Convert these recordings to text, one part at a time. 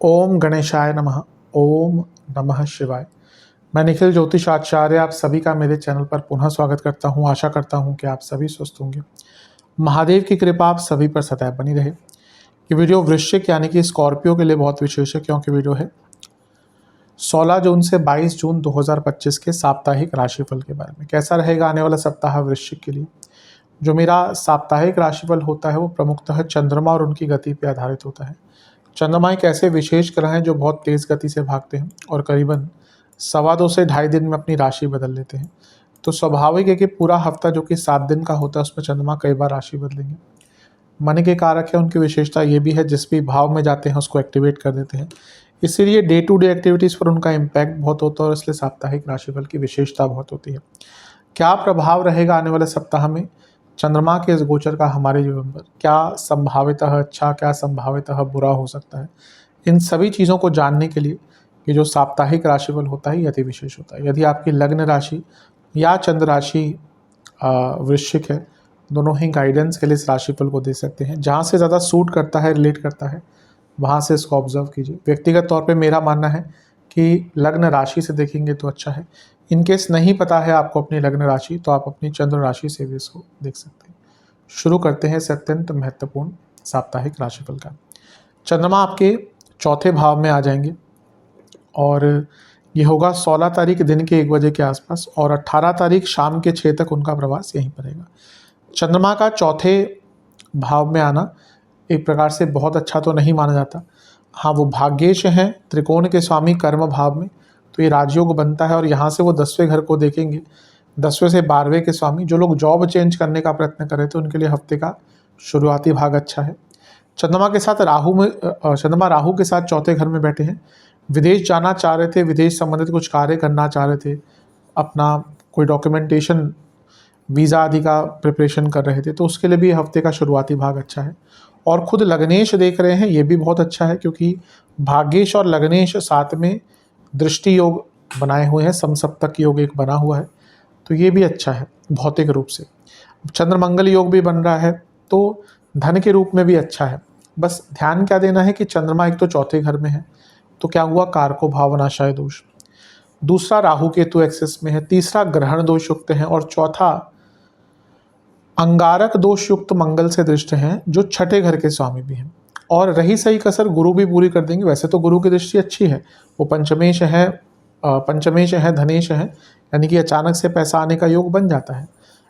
ओम गणेशाय नमः। ओम नमः शिवाय। मैं निखिल ज्योतिष आचार्य आप सभी का मेरे चैनल पर पुनः स्वागत करता हूं। आशा करता हूं कि आप सभी स्वस्थ होंगे। महादेव की कृपा आप सभी पर सदैव बनी रहे। ये वीडियो वृश्चिक यानी कि स्कॉर्पियो के लिए बहुत विशेष है, क्योंकि वीडियो है 16 जून से 22 जून 2025 के साप्ताहिक राशिफल के बारे में। कैसा रहेगा आने वाला सप्ताह वृश्चिक के लिए। जो मेरा साप्ताहिक राशिफल होता है वो प्रमुखतः चंद्रमा और उनकी गति पर आधारित होता है। चंद्रमा एक ऐसे विशेष ग्रह हैं जो बहुत तेज़ गति से भागते हैं और करीबन 2.25 से 2.5 दिन में अपनी राशि बदल लेते हैं। तो स्वाभाविक है कि पूरा हफ्ता जो कि 7 दिन का होता है उसमें चंद्रमा कई बार राशि बदलेंगे। मन के कारक है, उनकी विशेषता ये भी है जिस भी भाव में जाते हैं उसको एक्टिवेट कर देते हैं। इसीलिए डे टू डे एक्टिविटीज़ पर उनका इम्पैक्ट बहुत होता है और इसलिए साप्ताहिक राशिफल की विशेषता बहुत होती है। क्या प्रभाव रहेगा आने वाले सप्ताह में चंद्रमा के इस गोचर का हमारे जीवन पर? क्या संभावितः अच्छा, क्या संभावितः बुरा हो सकता है? इन सभी चीज़ों को जानने के लिए ये जो साप्ताहिक राशिफल होता है ये अति विशेष होता है। यदि आपकी लग्न राशि या चंद्र राशि वृश्चिक है, दोनों ही गाइडेंस के लिए इस राशिफल को दे सकते हैं। जहाँ से ज़्यादा सूट करता है, रिलेट करता है, वहाँ से इसको ऑब्जर्व कीजिए। व्यक्तिगत तौर पे मेरा मानना है कि लग्न राशि से देखेंगे तो अच्छा है। इनकेस नहीं पता है आपको अपनी लग्न राशि, तो आप अपनी चंद्र राशि से भी इसको देख सकते हैं। शुरू करते हैं इस अत्यंत महत्वपूर्ण साप्ताहिक राशिफल का। चंद्रमा आपके चौथे भाव में आ जाएंगे और ये होगा 16 तारीख दिन के 1 बजे के आसपास और 18 तारीख शाम के 6 तक उनका प्रवास यहीं पर रहेगा। चंद्रमा का चौथे भाव में आना एक प्रकार से बहुत अच्छा तो नहीं माना जाता। हाँ, वो भाग्येश हैं, त्रिकोण के स्वामी कर्म भाव में, तो ये राजयोग बनता है और यहाँ से वो 10वें घर को देखेंगे। 10वें से 12वें के स्वामी, जो लोग जॉब चेंज करने का प्रयत्न कर रहे थे उनके लिए हफ्ते का शुरुआती भाग अच्छा है। चंद्रमा के साथ चंद्रमा राहु के साथ चौथे घर में बैठे हैं। विदेश जाना चाह रहे थे, विदेश संबंधित कुछ कार्य करना चाह रहे थे, अपना कोई डॉक्यूमेंटेशन, वीज़ा आदि का प्रिपरेशन कर रहे थे, तो उसके लिए भी हफ्ते का शुरुआती भाग अच्छा है। और खुद लग्नेश देख रहे हैं, ये भी बहुत अच्छा है, क्योंकि भाग्येश और लग्नेश साथ में दृष्टि योग बनाए हुए हैं, समसप्तक योग एक बना हुआ है, तो ये भी अच्छा है भौतिक रूप से। चंद्र मंगल योग भी बन रहा है, तो धन के रूप में भी अच्छा है। बस ध्यान क्या देना है कि चंद्रमा एक तो चौथे घर में है, तो क्या हुआ, कारको भावनाशय दोष। दूसरा राहु केतु एक्सेस में है, तीसरा ग्रहण दोष युक्त है और चौथा अंगारक दोष युक्त मंगल से दृष्ट हैं, जो छठे घर के स्वामी भी हैं। और रही सही कसर गुरु भी पूरी कर देंगे। वैसे तो गुरु की दृष्टि अच्छी है, वो पंचमेश है, धनेश है, यानी कि अचानक से पैसा आने का योग बन जाता है।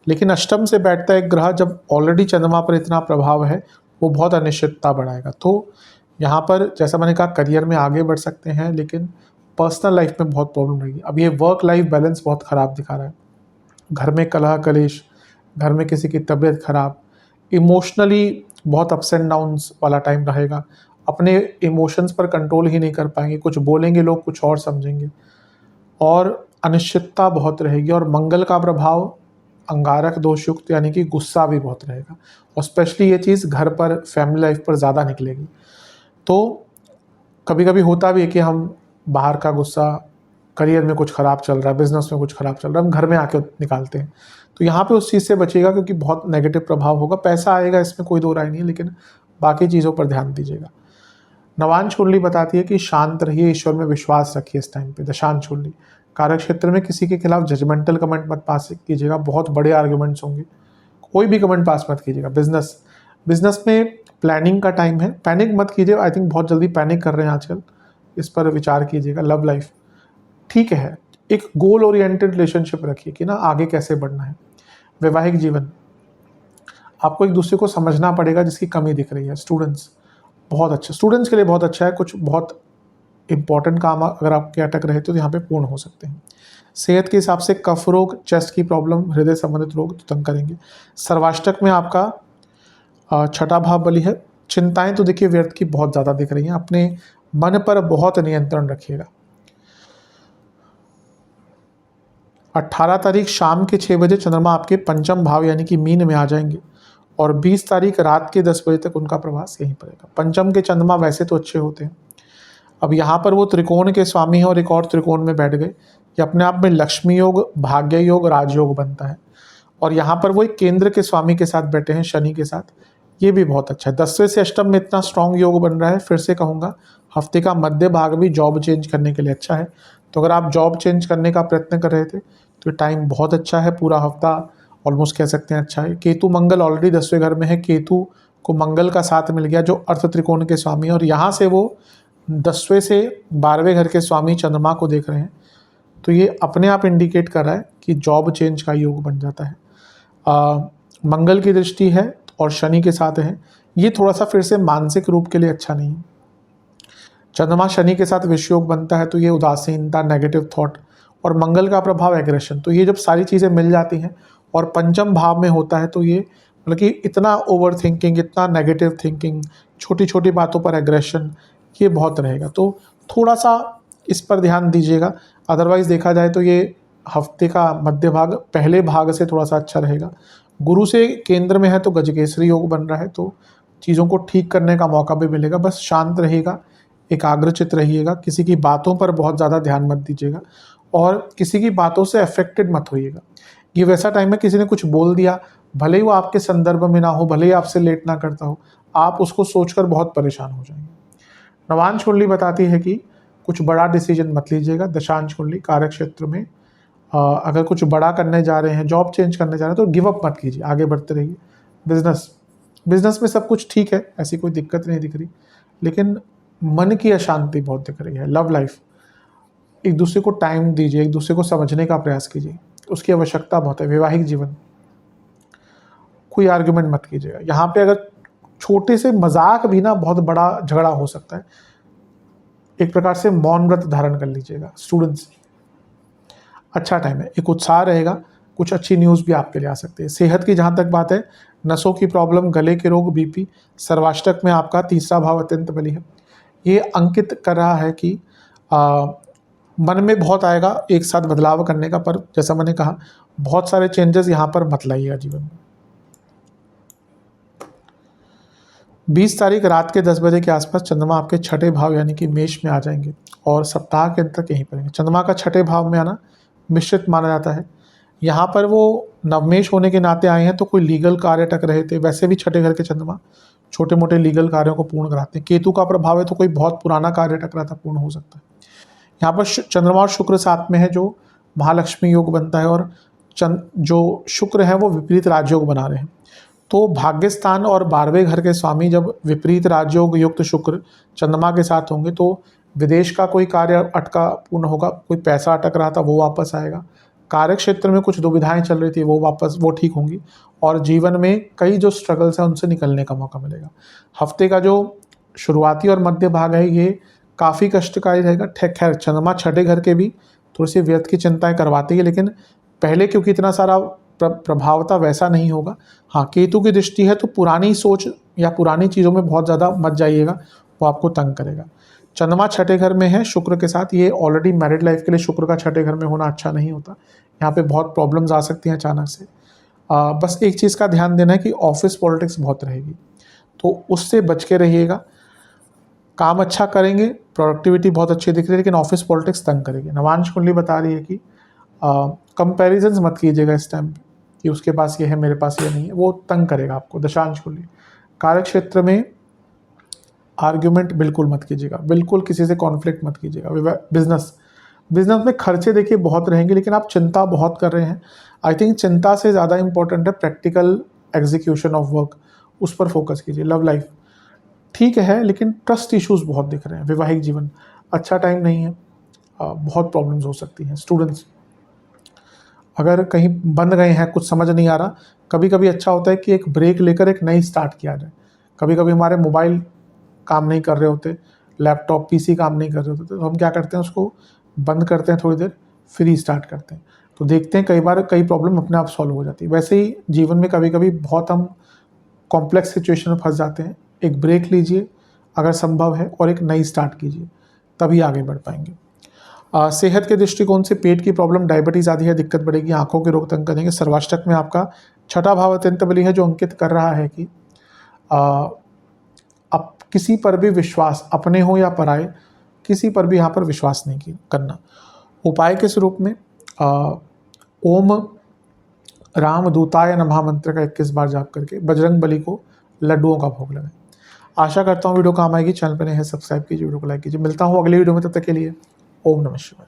लेकिन अष्टम से बैठता एक ग्रह जब ऑलरेडी चंद्रमा पर इतना प्रभाव है, वो बहुत अनिश्चितता बढ़ाएगा। तो यहाँ पर जैसा मैंने कहा, करियर में आगे बढ़ सकते हैं, लेकिन पर्सनल लाइफ में बहुत प्रॉब्लम रहेगी। अब ये वर्क लाइफ बैलेंस बहुत ख़राब दिखा रहा है। घर में कलह कलेश, घर में किसी की तबीयत खराब, इमोशनली बहुत अप्स एंड डाउन्स वाला टाइम रहेगा। अपने इमोशंस पर कंट्रोल ही नहीं कर पाएंगे, कुछ बोलेंगे लोग कुछ और समझेंगे, और अनिश्चितता बहुत रहेगी। और मंगल का प्रभाव अंगारक दोष युक्त, यानी कि गुस्सा भी बहुत रहेगा, और स्पेशली ये चीज़ घर पर, फैमिली लाइफ पर ज़्यादा निकलेगी। तो कभी कभी होता भी है कि हम बाहर का गुस्सा, करियर में कुछ ख़राब चल रहा है, बिजनेस में कुछ ख़राब चल रहा है, हम घर में आके निकालते हैं। तो यहाँ पे उस चीज़ से बचेगा, क्योंकि बहुत नेगेटिव प्रभाव होगा। पैसा आएगा, इसमें कोई दो राय नहीं है, लेकिन बाकी चीज़ों पर ध्यान दीजिएगा। नवांश कुंडली बताती है कि शांत रहिए, ईश्वर में विश्वास रखिए इस टाइम पे। दशांश कुंडली, कार्य क्षेत्र में किसी के खिलाफ जजमेंटल कमेंट मत पास कीजिएगा, बहुत बड़े आर्ग्यूमेंट्स होंगे, कोई भी कमेंट पास मत कीजिएगा। बिजनेस में प्लानिंग का टाइम है, पैनिक मत कीजिए। आई थिंक बहुत जल्दी पैनिक कर रहे हैं आजकल, इस पर विचार कीजिएगा। लव लाइफ ठीक है, एक गोल ओरिएंटेड रिलेशनशिप रखिए कि ना आगे कैसे बढ़ना है। वैवाहिक जीवन, आपको एक दूसरे को समझना पड़ेगा जिसकी कमी दिख रही है। स्टूडेंट्स बहुत अच्छा, स्टूडेंट्स के लिए बहुत अच्छा है। कुछ बहुत इंपॉर्टेंट काम अगर आपके अटक रहे तो यहाँ पे पूर्ण हो सकते हैं। सेहत के हिसाब से कफ रोग, चेस्ट की प्रॉब्लम, हृदय संबंधित रोग तो तंग करेंगे। सर्वाष्टक में आपका छठा भाव बली है। चिंताएं तो देखिए व्यर्थ की बहुत ज़्यादा दिख रही हैं, अपने मन पर बहुत नियंत्रण रखिएगा। 18 तारीख शाम के 6 बजे चंद्रमा आपके पंचम भाव यानी कि मीन में आ जाएंगे और 20 तारीख रात के 10 बजे तक उनका प्रवास यहीं पड़ेगा। पंचम के चंद्रमा वैसे तो अच्छे होते हैं, अब यहाँ पर वो त्रिकोण के स्वामी हैं और एक और त्रिकोण में बैठ गए। ये अपने आप में लक्ष्मी योग, भाग्य योग, राजयोग बनता है। और यहाँ पर वो एक केंद्र के स्वामी के साथ बैठे हैं, शनि के साथ, ये भी बहुत अच्छा है। 10वें से अष्टम में इतना स्ट्रॉन्ग योग बन रहा है, फिर से कहूँगा हफ्ते का मध्य भाग भी जॉब चेंज करने के लिए अच्छा है। तो अगर आप जॉब चेंज करने का प्रयत्न कर रहे थे तो टाइम बहुत अच्छा है, पूरा हफ्ता ऑलमोस्ट कह सकते हैं अच्छा है। केतु मंगल ऑलरेडी 10वें घर में है, केतु को मंगल का साथ मिल गया जो अर्थ त्रिकोण के स्वामी, और यहाँ से वो 10वें से 12वें घर के स्वामी चंद्रमा को देख रहे हैं। तो ये अपने आप इंडिकेट कर रहा है कि जॉब चेंज का योग बन जाता है। मंगल की दृष्टि है और शनि के साथ है, ये थोड़ा सा फिर से मानसिक रूप के लिए अच्छा नहीं है। चंद्रमा शनि के साथ विषय योग बनता है तो ये उदासीनता, नेगेटिव थॉट, और मंगल का प्रभाव एग्रेशन, तो ये जब सारी चीज़ें मिल जाती हैं और पंचम भाव में होता है तो ये मतलब कि इतना ओवर थिंकिंग, इतना नेगेटिव थिंकिंग, छोटी छोटी बातों पर एग्रेशन, ये बहुत रहेगा। तो थोड़ा सा इस पर ध्यान दीजिएगा। अदरवाइज़ देखा जाए तो ये हफ्ते का मध्य भाग पहले भाग से थोड़ा सा अच्छा रहेगा। गुरु से केंद्र में है तो गजकेसरी योग बन रहा है, तो चीज़ों को ठीक करने का मौका भी मिलेगा। बस शांत रहेगा, एकाग्रचित रहिएगा, किसी की बातों पर बहुत ज़्यादा ध्यान मत दीजिएगा और किसी की बातों से अफेक्टेड मत होइएगा। ये वैसा टाइम है, किसी ने कुछ बोल दिया, भले ही वो आपके संदर्भ में ना हो, भले ही आपसे लेट ना करता हो, आप उसको सोचकर बहुत परेशान हो जाएंगे। नवांश कुंडली बताती है कि कुछ बड़ा डिसीजन मत लीजिएगा। दशांश कुंडली कार्य क्षेत्र में अगर कुछ बड़ा करने जा रहे हैं, जॉब चेंज करने जा रहे हैं, तो गिव अप मत कीजिए, आगे बढ़ते रहिए। बिजनेस में सब कुछ ठीक है, ऐसी कोई दिक्कत नहीं दिख रही, लेकिन मन की अशांति बहुत दिख रही है। लव लाइफ, एक दूसरे को टाइम दीजिए, एक दूसरे को समझने का प्रयास कीजिए, उसकी आवश्यकता बहुत है। वैवाहिक जीवन, कोई आर्ग्यूमेंट मत कीजिएगा। यहाँ पे अगर छोटे से मजाक भी ना बहुत बड़ा झगड़ा हो सकता है, एक प्रकार से मौन व्रत धारण कर लीजिएगा। स्टूडेंट्स, अच्छा टाइम है, एक उत्साह रहेगा, कुछ अच्छी न्यूज़ भी आपके लिए आ सकती है। सेहत की जहाँ तक बात है, नसों की प्रॉब्लम, गले के रोग, बीपी, सर्वाष्टक में आपका तीसरा भाव अत्यंत बली है। ये अंकित कर रहा है कि मन में बहुत आएगा एक साथ बदलाव करने का, पर जैसा मैंने कहा बहुत सारे चेंजेस यहाँ पर मत लाइएगा जीवन में। 20 तारीख रात के 10 बजे के आसपास चंद्रमा आपके छठे भाव यानी कि मेष में आ जाएंगे और सप्ताह के अंत तक यहीं पर रहेंगे। चंद्रमा का छठे भाव में आना मिश्रित माना जाता है। यहाँ पर वो नवमेश होने के नाते आए हैं तो कोई लीगल कार्य अटक रहे थे, वैसे भी छठे घर के चंद्रमा छोटे मोटे लीगल कार्यों को पूर्ण कराते हैं। केतु का प्रभाव है तो कोई बहुत पुराना कार्य अटक रहा था, पूर्ण हो सकता है। यहाँ पर चंद्रमा और शुक्र साथ में है जो महालक्ष्मी योग बनता है, और जो शुक्र है वो विपरीत राजयोग बना रहे हैं। तो भाग्यस्थान और 12वें घर के स्वामी जब विपरीत राजयोग युक्त शुक्र चंद्रमा के साथ होंगे तो विदेश का कोई कार्य अटका पूर्ण होगा, कोई पैसा अटक रहा था वो वापस आएगा, कार्य क्षेत्र में कुछ दुविधाएं चल रही थी वो ठीक होंगी, और जीवन में कई जो स्ट्रगल्स हैं उनसे निकलने का मौका मिलेगा। हफ्ते का जो शुरुआती और मध्य भाग है ये काफ़ी कष्टकारी रहेगा। खैर चंद्रमा छठे घर के भी थोड़ी सी व्यर्थ की चिंताएं करवाती है, लेकिन पहले क्योंकि इतना सारा प्रभावता वैसा नहीं होगा। हाँ, केतु की दृष्टि है तो पुरानी सोच या पुरानी चीज़ों में बहुत ज़्यादा मत जाइएगा, वो आपको तंग करेगा। चंद्रमा छठे घर में है शुक्र के साथ, ये ऑलरेडी मैरिड लाइफ के लिए शुक्र का छठे घर में होना अच्छा नहीं होता। यहाँ पे बहुत प्रॉब्लम्स आ सकती हैं अचानक से। बस एक चीज़ का ध्यान देना है कि ऑफिस पॉलिटिक्स बहुत रहेगी, तो उससे बच के रहिएगा। काम अच्छा करेंगे, प्रोडक्टिविटी बहुत अच्छी दिख रही है, लेकिन ऑफिस पॉलिटिक्स तंग करेगी। नवांश कुंडली बता रही है कि कंपैरिजंस मत कीजिएगा इस टाइम पे कि उसके पास ये है मेरे पास ये नहीं है, वो तंग करेगा आपको। दशांश कुंडली, कार्य क्षेत्र में आर्ग्यूमेंट बिल्कुल मत कीजिएगा, बिल्कुल किसी से कॉन्फ्लिक्ट मत कीजिएगा। बिजनेस में खर्चे देखिए बहुत रहेंगे, लेकिन आप चिंता बहुत कर रहे हैं। आई थिंक चिंता से ज़्यादा इंपॉर्टेंट है प्रैक्टिकल एग्जीक्यूशन ऑफ वर्क, उस पर फोकस कीजिए। लव लाइफ ठीक है, लेकिन ट्रस्ट इश्यूज बहुत दिख रहे हैं। वैवाहिक जीवन अच्छा टाइम नहीं है, बहुत प्रॉब्लम्स हो सकती हैं। स्टूडेंट्स, अगर कहीं बंद गए हैं, कुछ समझ नहीं आ रहा, कभी कभी अच्छा होता है कि एक ब्रेक लेकर एक नई स्टार्ट किया जाए। कभी कभी हमारे मोबाइल काम नहीं कर रहे होते, लैपटॉप पीसी काम नहीं कर रहे होते, तो हम क्या करते हैं उसको बंद करते हैं, थोड़ी देर फिर रीस्टार्ट करते हैं, तो देखते हैं कई बार कई प्रॉब्लम अपने आप सॉल्व हो जाती है। वैसे ही जीवन में कभी कभी बहुत हम कॉम्प्लेक्स सिचुएशन में फंस जाते हैं। एक ब्रेक लीजिए अगर संभव है और एक नई स्टार्ट कीजिए, तभी आगे बढ़ पाएंगे। सेहत के दृष्टिकोण से पेट की प्रॉब्लम, डायबिटीज़ आदि है दिक्कत बढ़ेगी, आंखों के रोग तंग करेंगे। सर्वाष्टक में आपका छठा भाव अत्यंत बली है जो अंकित कर रहा है कि अब किसी पर भी विश्वास, अपने हो या पराए, किसी पर भी यहाँ पर विश्वास नहीं करना। उपाय के स्वरूप में ओम राम दूताय नमः मंत्र का 21 बार जाप करके बजरंग बली को लड्डुओं का भोग लगाएं। आशा करता हूँ वीडियो काम आएगी। चैनल पर नए हैं सब्सक्राइब कीजिए, वीडियो को लाइक कीजिए। मिलता हूँ अगली वीडियो में, तब तक के लिए ओम नमः शिवाय।